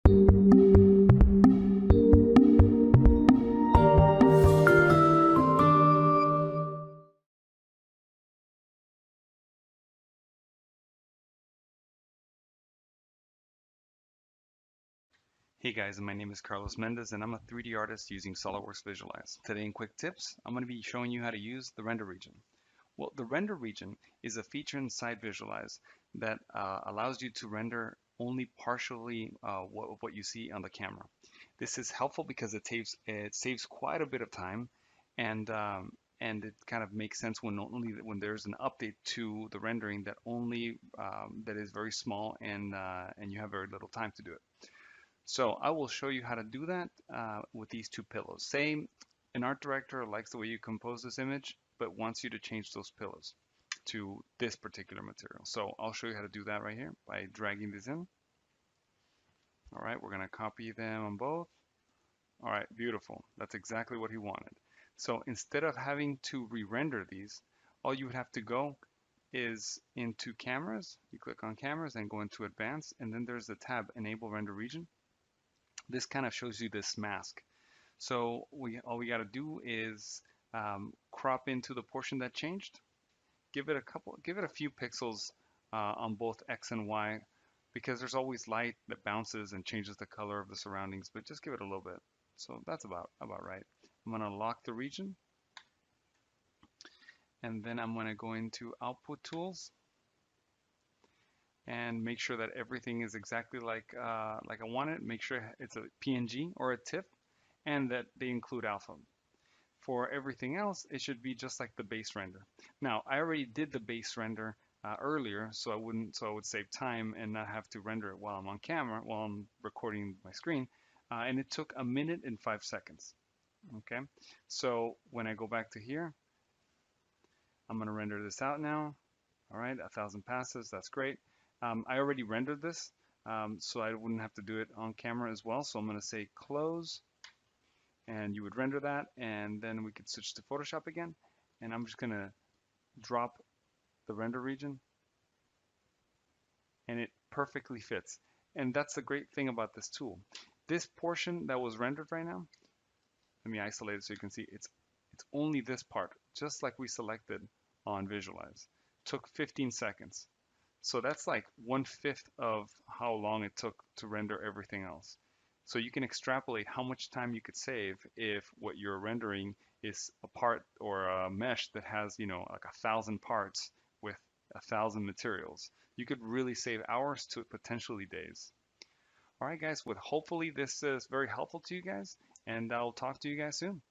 Hey guys, my name is Carlos Mendez and I'm a 3D artist using SolidWorks Visualize. Today in Quick Tips, I'm going to be showing you how to use the render region. Well, the render region is a feature inside Visualize that allows you to render only partially what you see on the camera. This is helpful because it saves quite a bit of time, and it kind of makes sense when there's an update to the rendering that is very small and you have very little time to do it. So I will show you how to do that with these two pillows. Say an art director likes the way you compose this image, but wants you to change those pillows to this particular material. So I'll show you how to do that right here by dragging these in. All right, we're gonna copy them on both. All right, beautiful. That's exactly what he wanted. So instead of having to re-render these, all you would have to go is into cameras. You click on cameras and go into advanced, and then there's the tab enable render region. This kind of shows you this mask. So all we got to do is crop into the portion that changed. Give it a few pixels on both X and Y, because there's always light that bounces and changes the color of the surroundings. But just give it a little bit. So that's about right. I'm going to lock the region, and then I'm going to go into Output Tools and make sure that everything is exactly like I want it. Make sure it's a PNG or a TIFF, and that they include alpha. For everything else, it should be just like the base render. Now, I already did the base render earlier, so I would save time and not have to render it while I'm on camera, while I'm recording my screen, and it took 1 minute and 5 seconds. Okay, so when I go back to here, I'm going to render this out now. All right, 1,000 passes, that's great. I already rendered this, so I wouldn't have to do it on camera as well. So I'm going to say close, and you would render that, and then we could switch to Photoshop again. And I'm just going to drop the render region, and it perfectly fits. And that's the great thing about this tool. This portion that was rendered right now, let me isolate it so you can see it's only this part, just like we selected on Visualize. Took 15 seconds. So that's like 1/5 of how long it took to render everything else. So you can extrapolate how much time you could save if what you're rendering is a part or a mesh that has, like 1,000 parts with 1,000 materials. You could really save hours to potentially days. All right, guys, hopefully this is very helpful to you guys, and I'll talk to you guys soon.